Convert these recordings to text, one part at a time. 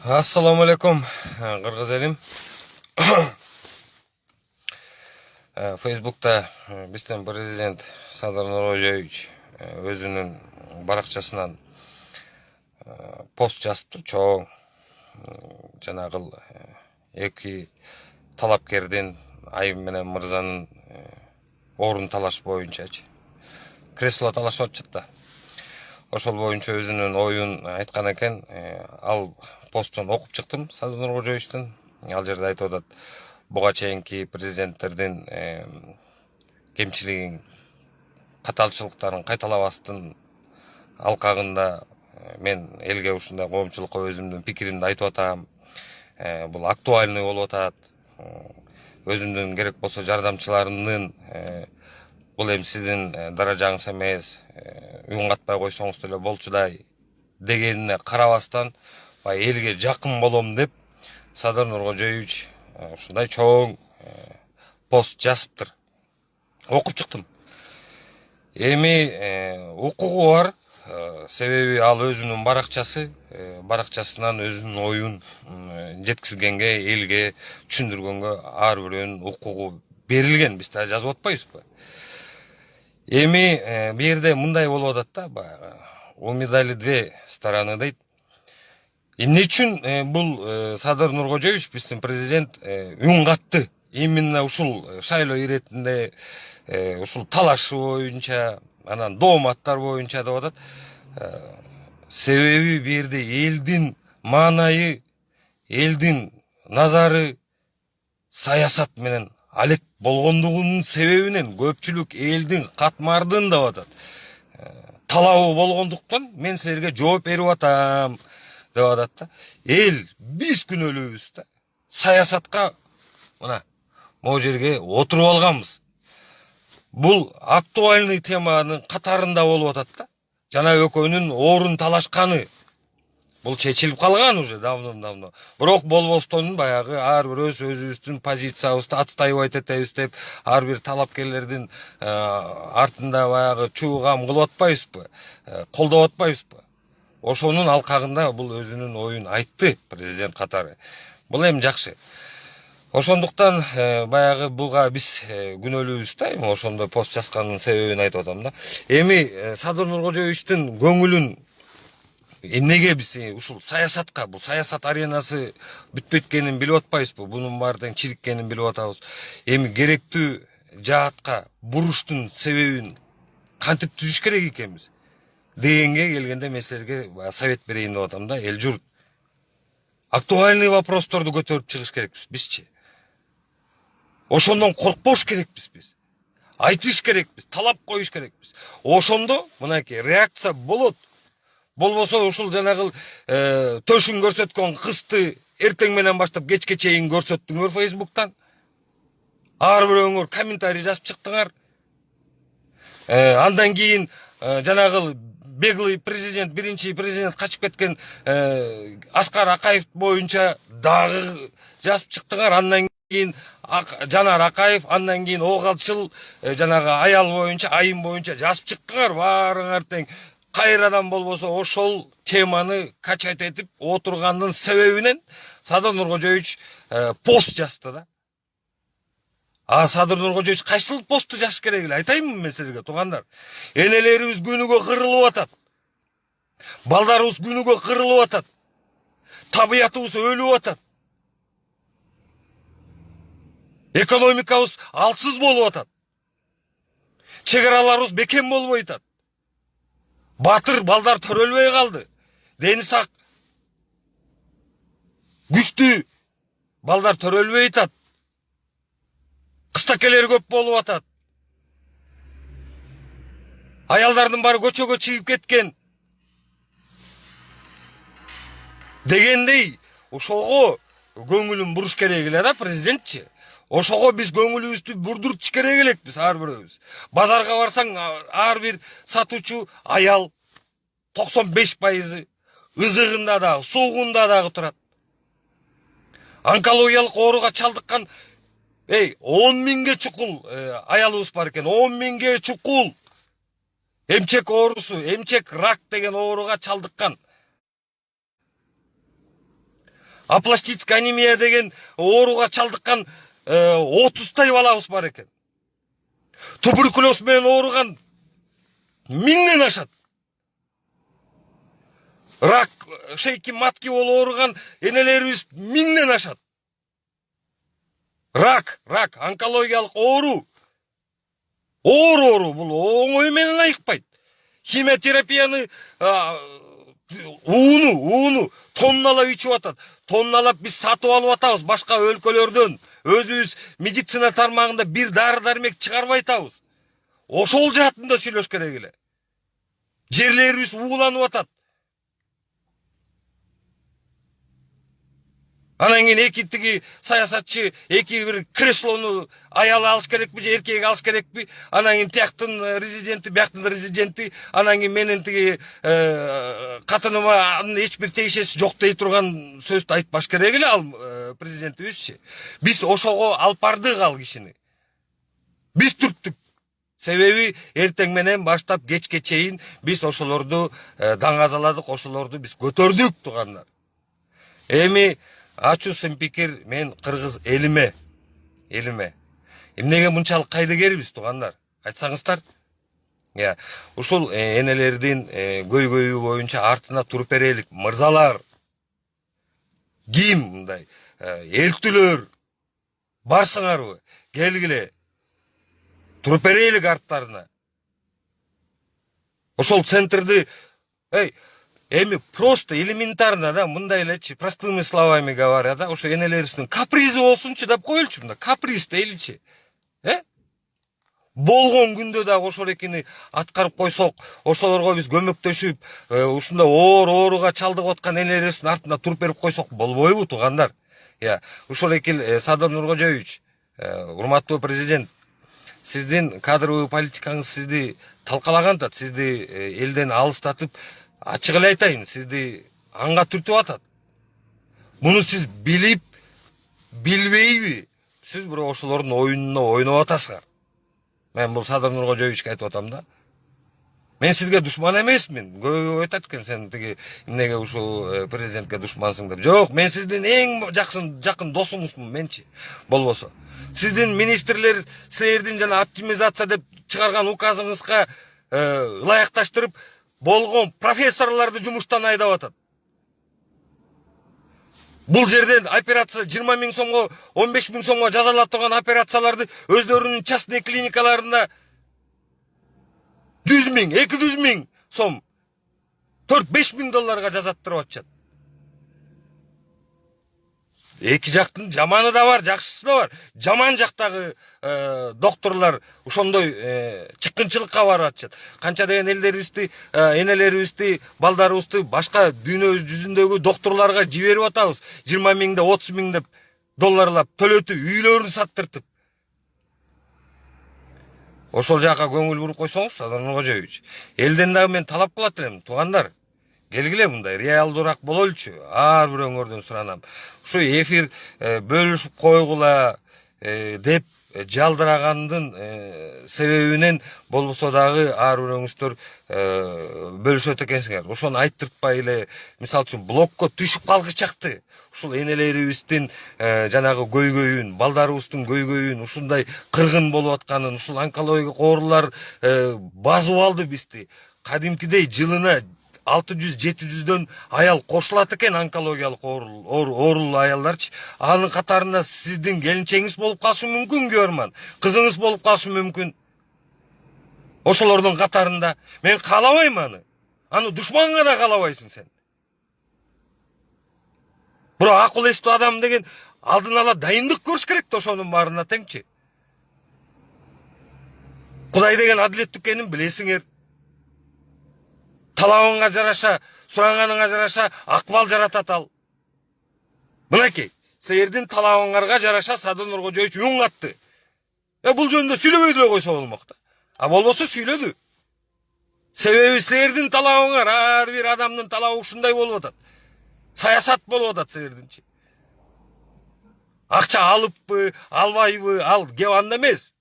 Assalamu alaikum, Kırgız elim. Facebook'ta bizden Prezident Sadar Nurkojoyevich özünün barakçasından post жазыптыр. Çoğu жанагыл эки талапкердин Айым менен Мырзанын орун талаш боюнчачы. Кресло талашып атышат да. Ошол боюнча өзүнүн оюн айткан экен. Ал посттон окуп чыктым Садыр Нуркожоевичтин. Ал жерде айтып атат. Буга чейинки президенттердин кемчилигин, каталчылыктарын кайталабастын алкагында мен элге ушундай коомчулукка өзүмдүн пикиримди айтып атам. Бул актуальный болуп атат. Өзүмдүн керек болсо жардамчыларымдын бул эми сиздин даражаңыз эмес, үн катпай койсоңуз деле болчудай дегенине карабастан элге жакын болом деп Садыр Нуркожоевич ушундай чоң пост жазыптыр. Окуп чыктым. Эми укугу бар. Себеби ал өзүнүн баракчасынан өзүнүн оюн жеткизгенге, элге түшүндүргөнгө ар бирөөнүн укугу берилген. Биз да жазып атпайбызбы? Эми бу жерде мындай болуп атат да, баягы у медали две стороны дейт. Эмне үчүн бул Садыр Нуркожоевич, биздин президент, үн катты? Именно ушул шайлоо иретинде, ушул талашы боюнча, анан дооматтар боюнча деп атат. Себеби бу жерде элдин маанайы, элдин назары саясат менен алек болгондугунун себебинен көпчүлүк элдин катмардын деп атат. Талабы болгондуктан мен силерге жооп берип атам деп атат да. Эл биз күнөөлүүбүз да. Саясатка мына могу жерге отуруп алганбыз. Бул актуальный теманын катарында болуп атат да. Жана экөөнүн орун талашканы. Бул чечилип калган уже давно. Бирок болбостон баягы ар бирөөбүз өзүбүздүн позициябызды отстаивать этебиз деп ар бир талапкерлердин артында баягы чуугам кылып атпайбызбы? Колдоп атпайбызбы? Ошонун алкагында бул өзүнүн оюн айтты президент катары. Бул эми жакшы. Ошондуктан баягы буга биз күнөөлүүбүз да, эми ошондой пост жазганынын себебин айтып атам да. Эми Садыр Нуркожоевичтин көңүлүн эмнеге биз ушул саясатка, бул саясат аренасы бүтпөйт экенин билип атпайбызбы? Бунун баары тең чириккенин билип атабыз. Эми керектүү жаатка буруштун себебин кантип түзүш керек экенбиз дегенге келгенде мен силерге совет берейин деп атам да. Эл журт, актуальный вопросторду көтөрүп чыгыш керекпиз бизчи. Ошондон коркпош керекпиз биз. Айтыш керекпиз, талап коюш керекпиз. Ошондо мынакей реакция болот. Болбосо ушул жанагыл төшүн көрсөткөн кызды эртең менен баштап кечке чейин көрсөттүңөр Facebook'тан. Ар бирөөңөр комментарий жазып чыктыңар. Андан кийин жанагыл беглый президент, биринчи президент качып кеткен Аскар Акаев боюнча дагы жазып чыктыңар. Андан кийин Жанар Акаев, андан кийин Огалчыл жанагы аял боюнча, Айым боюнча жазып чыктыңар. Баарыңар тең кайрадан болбосо ошол теманы качать этип отургандын себебинен Садыр Нуркожоевич пост жазды да. Садыр Нуркожоевич кайсыл посту жазыш керек эле айтайынбы мен силерге, туугандар? Энелерибиз күнүгө кырылып атат. Балдарыбыз күнүгө кырылып атат. Табиятыбыз өлүп атат. Экономикабыз алсыз болуп атат. Чек араларыбыз бекем болбой атат. Батыр балдар төрөлбөй калды. Дени сак, күчтүү балдар төрөлбөй атат. Кыстакелер көп болуп атат. Аялдардын баары көчөгө чыгып кеткен. Дегендей, ошого көңүлүн буруш керек эле да президентчи. Ошого биз көңүлүбүздү бурдуртуш керек элекпиз ар бирөөбүз. Базарга барсаң ар бир сатуучу аял 95% ызыгында дагы, суугунда дагы турат. Онкологиялык ооруга чалдыккан 10 миңге чукул аялыбыз бар экен. 10 миңге чукул эмчек оорусу, эмчек рак деген ооруга чалдыккан. Апластическая анемия деген ооруга чалдыккан 30 балабыз бар экен. Туберкулез менен ооруган 1000ден ашат. Рак, шейки матки болуп ооруган энелерибиз 1000ден ашат. Рак, онкологиялык оору. Оору бул оңой менен айыкпайт. Химиотерапияны ууну тонналап ичип атат. Тонналап биз сатып алып атабыз башка өлкөлөрдөн. Өзүбүз медицина тармагында бир дары-дармек чыгарбай атабыз. Ошол жаатында сүйлөш керек эле. Жерлерибиз ууланып атат. Анан кийин эки тиги саясатчы эки бир креслону аялы алыш керекпи же эркек алыш керекпи? Анан кийин тияктын резиденти, бияктын резиденти, анан кийин менин тиги катыныма эч бир тиешеси жок дей турган сөздү айтпаш керек эле ал президентибизчи. Биз ошого алып бардык ал кишини. Биз түрттүк. Себеби эртең менен баштап кечке чейин биз ошолорду даңазаладык, ошолорду биз көтөрдүк туугандар. Эми ачуу сымпикир мен кыргыз элиме. Эмнеге мынчалык кайдыгербиз туугандар? Айтсаңыздар. Ушул энелердин көйгөйү боюнча артына туруп берелик, мырзалар. Ким мындай элтүлөр барсыңарбы? Келгиле. Туруп берелик арттарына. Ошол центрди эми просто элементарно, да, мындай элечи, простыми словами говоря, да, ошо энелерибиздин капризы болсунчу деп коелучу, мында каприз дейличи. Болгон күндө дагы ошол экини аткарып койсок, ошолорго биз көмөктөшүп, ушундай ооруга чалдыгып аткан энелерибиздин артына туруп берип койсок болбойбу туугандар? Ушул эки Садыр Нуркожоевич, урматтуу президент, сиздин кадровый политикаңыз сизди талкалагантат, сизди элден алыстатып, ачык эле айтайын, сизди анга түртүп атат. Муну сиз билип, билбейби? Сиз бирок ошолордун оюнуна ойноп атасыңар. Мен бул Садыр Нуркожоевичке айтып атам да. Мен сизге душман эмесмин. Көбү айтат экен, сен тиги эмнеге ушул президентке душмансың деп. Жок, мен сиздин эң жакын досуңузмун менчи. Болбосо. Сиздин министрлер силердин жана оптимизация деп чыгарган указыңызга ылайыкташтырып болгон профессорлорду жумуштан айдап атат. Бул жерден операция 20 000 сомго, 15 000 сомго жазалап турган операцияларды өздөрүнүн частный клиникаларында 100 000, 200 000 сом, 4-5 000 долларга жазаттырып атышат. Эки жактын жаманы да бар, жакшысы да бар. Жаман жактагы докторлор ошондой чыккынчылыкка барып атышат. Канча деген элдерибизди, энелерибизди, балдарыбызды башка дүйнө жүзүндөгү докторлорго жиберип атабыз. 20 000 да 30 000 деп долларлап төлөтүп, үйлөрүн саттыртып. Ошол жака көңүл буруп койсоңуз, Садыр Нуркожоевич. Элден дагы мен талап кылат элем, туугандар. Келгиле мындай реалдуураак бололучу. Ар бирөөңөрдөн суранам. Ушу эфир бөлүшүп койгула деп жалдырагандын себебинен болбосо дагы ар бирөөңүздөр бөлүшөт экенсиңер. Ошону айттыртпай эле, мисалы үчүн блокко түшүп калгычакты. Ушул энелерибиздин жанагы көйгөйүн, балдарыбыздын көйгөйүн, ушундай кыргын болуп атканын, ушул онкологиялык оорулар басып алды бизди. Кадимкидей жылына 600-700дөн аял кошулат экен онкологиялык оорулуу аялдарчы. Анын катарында сиздин келинчеңиз болуп калышы мүмкүн, көрман. Кызыңыз болуп калышы мүмкүн. Ошолордун катарында мен каалабайм аны. Аны душманга да каалабайсың сен. Бирок акыл эстүү адам деген алдын ала дайындык көрүш керек да ошонун баарына теңчи. Кудай деген адилеттүү экенин билесиңер. Талабыңа жараша, суранганыңа жараша акыбал жаратат ал. Мынакей, силердин талабыңарга жараша Садыр Нуркожоевич үн катты. Бул жөнүндө сүйлөбөй деле койсо болмок да. Болбосо сүйлөдү. Себеби силердин талабыңар, ар бир адамдын талабы ушундай болуп атат. Саясат болуп атат силердинчи. Акча алыппы, албайбы, ал кеп анда эмес.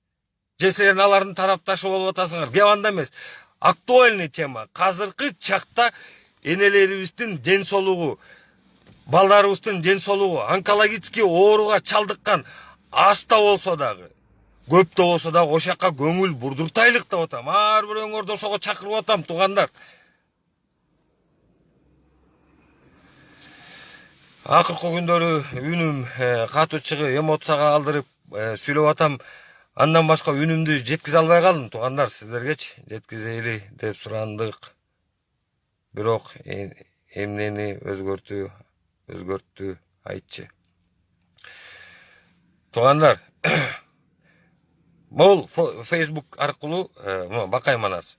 Же силер алардын тарапташы болуп атасыңар, кеп анда эмес. Актуальный тема. Казыркы чакта энелерибиздин ден соолугу балдарыбыздын ден соолугу онкологический ооруга чалдыккан аз да болсо дагы, көп да болсо дагы ошол жака көңүл бурдуртайлык деп атам. Ар бир өңөрдө ошого чакырып атам, туугандар. Акыркы күндөрү үнүм катуу чыгып, эмоцияга алдырып сүйлөп атам. Андан башка үнүмдү жеткизе албай калдым, туугандар, сиздергечи жеткизели деп сурандык. Бирок эмнени өзгөрттү айтчы. Туугандар, могул Facebook аркылуу Бакай Манас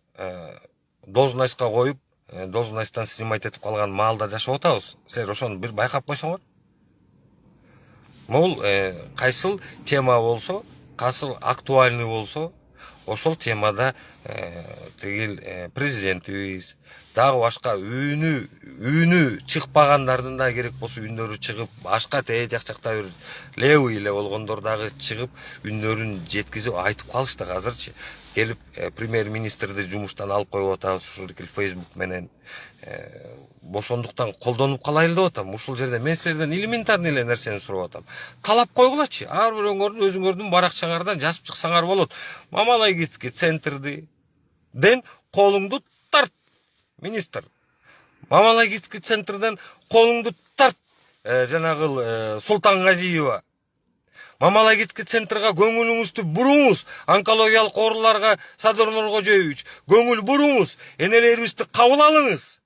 должностька коюп, должностьтан снимать этип калган маалда жашап атабыз. Силер ошону бир байкап койсоңор. Могул кайсыл тема болсо, кайсыл актуальный болсо, ошол темада тигил президентибиз, дагы башка үнү чыкпагандардын да керек болсо үндөрү чыгып, башка жакчакта бир левый эле болгондор дагы чыгып үндөрүн жеткизип айтып калышты. Азырчы келип премьер-министрди жумуштан алып коюп атабыз ушул Facebook менен. Бошондуктан колдонуп калайлы деп атам. Ушул жерде мен силерден элементарный эле нерсени сурап атам. Талап койгулачы. Ар бир өңөрдүн өзүңөрдүн баракчаңардан жазып чыксаңар болот. Мамалайгицкий центрди ден колуңду тарт, министр. Мамалайгицкий центрден колуңду тарт, жанагы Султангазиева. Мамалайгицкий центрга көңүлүңүздү буруңуз. Онкологиялык ооруларга Садыр Нуркожоевич көңүл буруңуз. Энелерибизди кабыл алыңыз.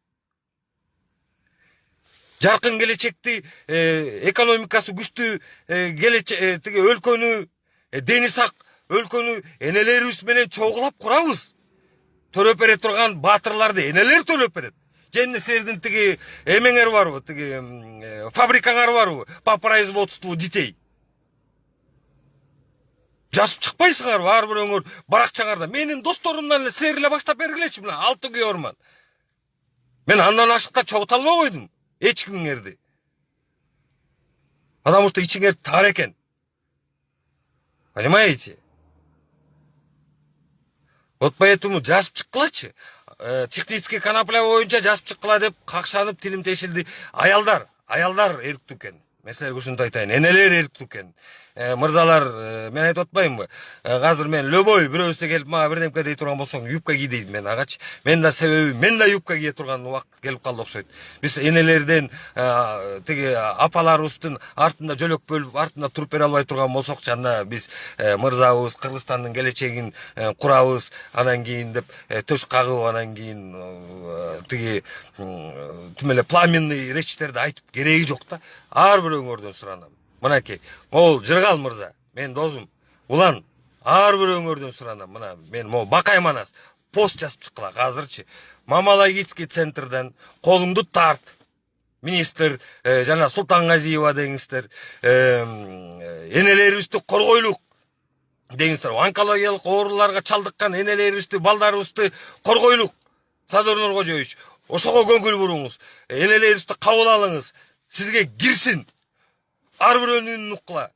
Жаркын келечекти, экономикасы күчтүү тиги өлкөнү, дени сак өлкөнү энелерибиз менен чогулап курабыз. Төлөп бере турган баатырларды энелер төлөп берет. Жана силердин тиги эмеңер барбы, тиги фабрикаңар барбы по производству детей. Жазып чыкпайсыңарбы ар бир өңөр баракчаңарда. Менин досторумдан эле силер эле баштап бергилечи, мына 6 күйөрман. Мен андан ашыкта чогута албай койдум эч кимиңерди. Потому что ичиңер тар экен. Понимаете? Вот поэтому жазып чыккылачы. Технический конопля боюнча жазып чыккыла деп какшанып тилим тешилди. Аялдар эрктүү экен. Мен силерге ушунду айтайын. Энелер эрктүү экен. Мырзалар, мен айтып атпаймынбы? Азыр мен любой бирөөсү келип мага бирдемке дей турган болсоң, юбка ки дейт мен агачы. Мен да себеби, мен да юбка кие турган убакыт келип калды окшойт. Биз энелерден тиги апаларыбыздын артында жөлөк бөлүп, артында туруп бере албай турган болсок, анда биз мырзабыз Кыргызстандын келечегин курабыз, анан кийин деп төш кагып, анан кийин тиги тим эле пламенный речьтерди айтып кереги жок да. Ар бир өңөрдөн суранам. Мынакей, могул Жыргал мырза, мен досум. Улан, ар бир өңөрдөн суранам. Мына мен могул Бакай Манас пост жазып чыккыла азырчы. Мамалайгицкий центрден колуңду тарт. Министр жана Султангазиева деңиздер, энелерибизди коргойлук деңиздер. Онкологиялык ооруларга чалдыккан энелерибизди, балдарыбызды коргойлук. Садыр Нуркожоевич, ошого көңүл буруңуз. Энелерибизди кабыл алыңыз. Сизге кирсин. Ар бир өнүн укла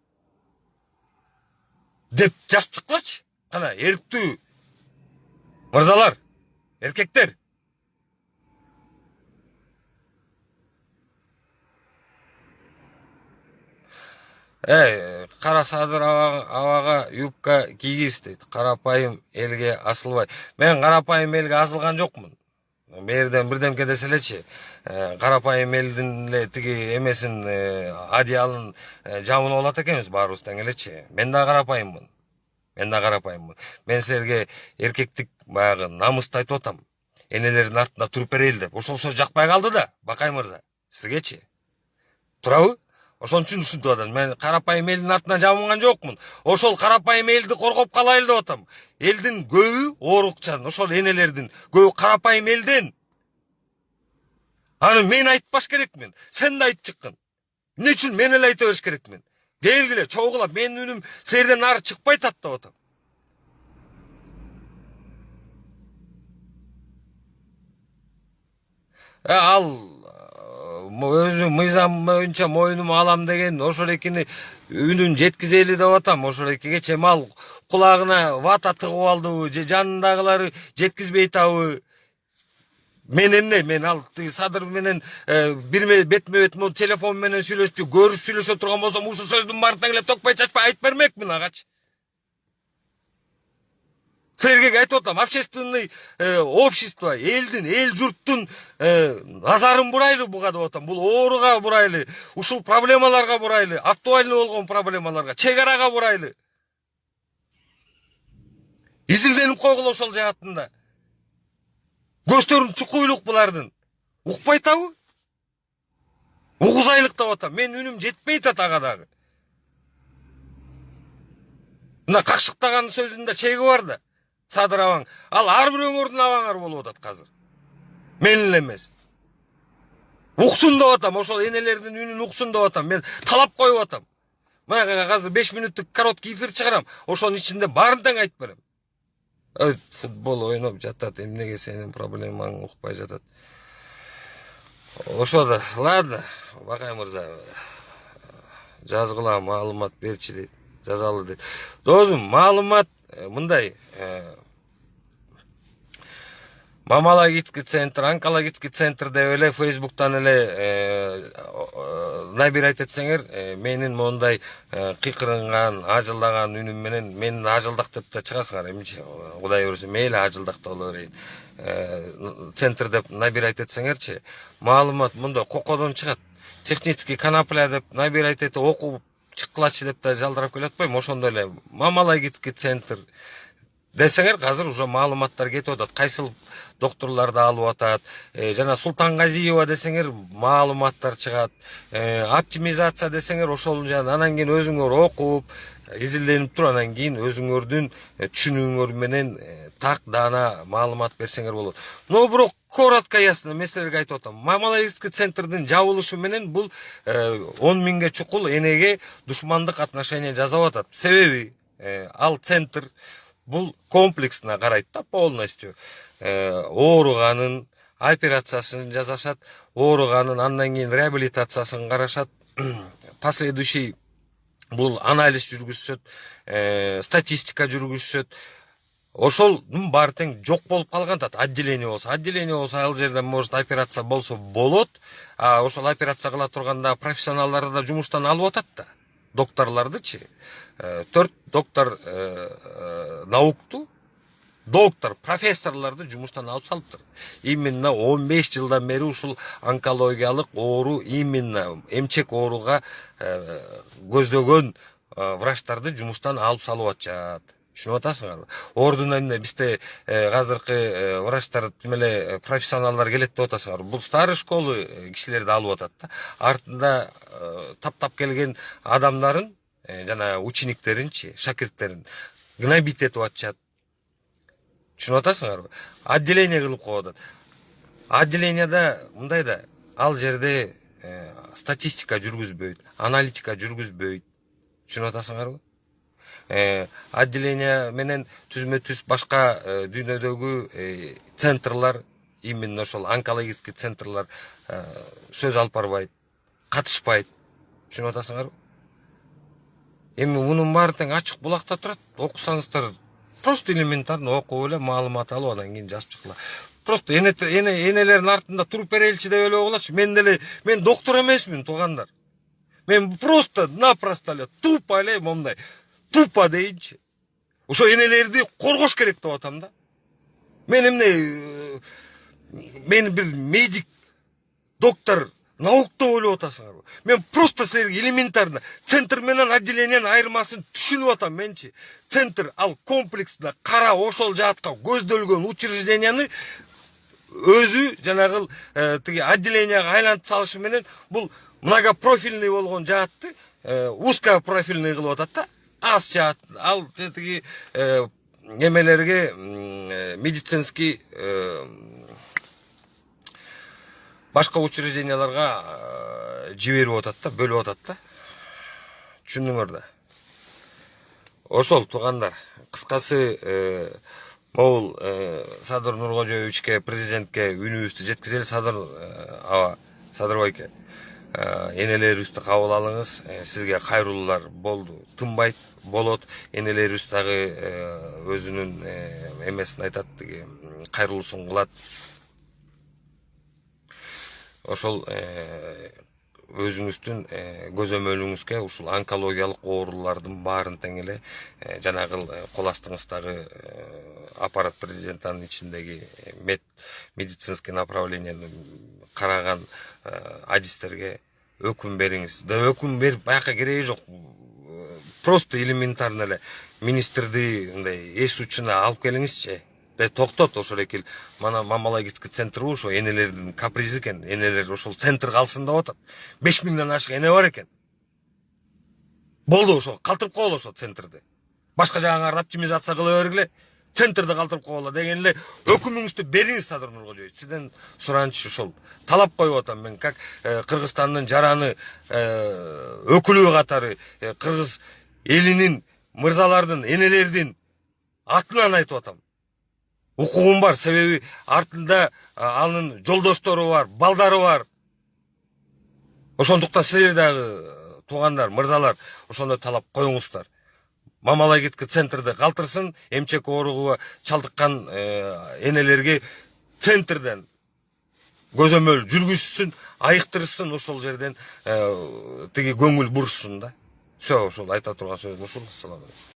деп жазып чыккылачы. Кана эрктүү мырзалар, эркектер. Кара Садыр абага юбка кийгиз дейт. Карапайым элге асылбай. Мен карапайым элге асылган жокмун. Мерден бирдемке деселечи. Карапайым элдин эле тиги эмесин адиялын жамын болот экенбиз баарыбыздан элечи. Мен да карапайыммын. Мен силерге эркектик баягы намысты айтып атам. Энелердин артында туруп берели деп. Ошол сөз жакпай калды да, Бакай мырза. Сизгечи. Турабы? Ошон үчүн ушинтип атам. Мен карапайым элдин артынан жабынган жокмун. Ошол карапайым элди коргоп калайлы деп атам. Элдин көбү оорукчан, ошол энелердин көбү карапайым элден. Аны мен айтпаш керекмин. Сен да айтып чыккын. Эмне үчүн мен эле айта бериш керекмин? Келгиле, чогулап, менин үнүм силерден ары чыкпай атат деп атам. Ал өзү мыйзам боюнча моюнума алам деген ошол экини үнүн жеткизели деп атам. Ошол экигече мал кулагына вата тыгып алдыбы же жанындагылары жеткизбей атабы? Мен эмне, мен ал Садыр менен бетме бет телефон менен сүйлөшүп, көрүп сүйлөшө турган болсом, ушу сөздүн баардыгын эле токпой чачпай айтып бермекмин агачы. Силерге айтып атам, общественный общество, эл журттун назарын бурайлы буга деп атам. Бул ооруга бурайлы, ушул проблемаларга бурайлы, актуальный болгон проблемаларга, чек арага бурайлы. Изилденип койгула ошол жаатында. Көздөрүн чукуйлук булардын. Укпайтабы? Угузайлык деп атам. Мен үнүм жетпейт ага дагы. Мына какшыктаган сөзүндө чеги бар да. Садыр абаң. Ал ар бир өңөрдүн абаңар болуп атат азыр. Мен эле эмес. Уксун деп атам, ошол энелердин үнүн уксун деп атам. Мен талап коюп атам. Мына азыр 5 мүнөттүк короткий эфир чыгарам. Ошонун ичинде баарын тең айтып берем. Футбол ойноп жатат, эмнеге сенин проблемаң укпай жатат. Ошо да, ладно, Бакай мырза. Жазгыла маалымат берчи дейт, жазалы дейт. Досум, маалымат мындай, мамологический центр, онкологический центр деп эле Facebook'тан эле набирать этсеңер, менин мондай кыйкырынган, ажылдаган үнүм менен мен ажылдак деп да чыгасыңар. Эмчи Кудай өрсө мейли ажылдак да боло берейин. Центр деп набирать этсеңерчи, маалымат мындай кокодон чыгат. Технический конопля деп набирать этип окуп чыккылачы деп да жалдырап келе атпайм. Ошондой эле мамологический центр десеңер, азыр уже маалыматтар кетип атат. Кайсыл докторларды алып атат. Жана Султангазиева десеңер, маалыматтар чыгат. Оптимизация десеңер, ошол жана анан кийин өзүңөр окуп, изилденип туруп, анан кийин өзүңөрдүн түшүнүүңөр менен так даана маалымат берсеңер болот. Но бирок коротко ясно меселерге айтып атам. Мамологический центрдин жабылышы менен бул 10 миңге чукул энеге душмандык отношение жасап атат. Себеби ал центр бул комплексно карайт да, полностью. Ооруганын операциясын жасашат, ооруганын андан кийин реабилитациясын карашат, последующий бул анализ жүргүзүшөт, статистика жүргүзүшөт. Ошолдун баары тең жок болуп калган да, отделение болсо ал жерде может операция болсо болот, а ошол операция кыла турганда профессионалдарды да жумуштан алып атат да. Докторлардычы 4 доктор наукту, доктор, профессорларды жумуштан алып салыптыр. Именно 15 жылдан бери ушул онкологиялык оору, именно эмчек ооруга көздөгөн врачтарды жумуштан алып салып атышат. Түшүнүп атасыңарбы? Ордуна эмне бизде азыркы врачтар эле профессионалдар келет деп атасыңарбы? Бул старый школы кишилерди алып атат да. Артында таптап келген адамдарын, жана учениктеринчи, шакирттерин гнобить этип атышат. Түшүнүп атасыңарбы? Отделение кылып коюп атат. Отделенияда мындай да, ал жерде статистика жүргүзбөйт, аналитика жүргүзбөйт. Түшүнүп атасыңарбы? Отделение менен түзмө-түз башка дүйнөдөгү центрлар, именно ошол онкологический центрлар сөз алып барбайт, катышпайт. Түшүнүп атасыңарбы? Эми мунун баары тең ачык булакта турат. Окусаңыздар, просто элементарно окуп эле маалымат алып, анан кийин жазып чыккыла. Просто энелердин артында туруп береличи деп эле болчу. Мен доктор эмесмин, туугандар. Мен просто-напросто эле тупо эле момундай тупо дейинчи. Ошо энелерди коргош керек деп атам да. Мен бир медик, доктор, наукту ойлоп атасыңарбы? Мен просто силерге элементарно центр менен отделениянын айырмасын түшүнүп атам менчи. Центр ал комплексно кара ошол жаатка көздөлгөн учрежденияны өзү жанагыл тиги отделенияга айлантып салышы менен бул многопрофильный болгон жаатты узкопрофильный кылып атат да. Аз жаат, ал тиги эмелерге медицинский башка учрежденияларга жиберип атат да, бөлүп атат да. Түшүндүңөр да. Ошол туугандар, кыскасы могул Садыр Нуркожоевичке, президентке үнүбүздү жеткизели. Садыр байке, энелерибизди кабыл алыңыз. Сизге кайрылуулар болду, тынбайт, болот. Энелерибиз дагы өзүнүн эмесин айтат, кайрылуусун кылат. ошол өзүңүздүн көзөмөлүңүзгө ушул онкологиялык оорулардын баарын тең эле жанагы кол астыңыздагы аппарат президентанын ичиндеги медицинский направленияны караган адистерге өкүм бериңиз. Да өкүм берип баяка кереги жок. Просто элементарно эле министрди мындай эс учуна алып келиңизчи. Токтот ошол эки мана мамалайгицкий центр ошо энелердин капризи экен. Энелер ошол центр калсын деп атат. 5000ден ашык эне бар экен. Болду ошо калтырып коелу ошо центрди. Башка жагыңарды оптимизация кыла бергиле. Центрди калтырып коелу деген эле өкүмүңүздү бериңиз Садыр Нуркожоевич. Сизден сураныч ошол. Талап коюп атам мен как Кыргызстандын жараны өкүлү катары кыргыз элинин мырзалардын энелердин атынан айтып атам. Укугум бар, себеби артында анын жолдоштору бар, балдары бар. Ошондуктан силер дагы туугандар, мырзалар, ошондой талап коюңуздар. Мамалайгицкий центрди калтырсын, эмчек ооруга чалдыккан энелерге центрден көзөмөл жүргүзсүн, айыктырсын ошол жерден тиги көңүл бурушсын да. Все, ошол айта турган сөзүм ушул. Ассаламу алейкум.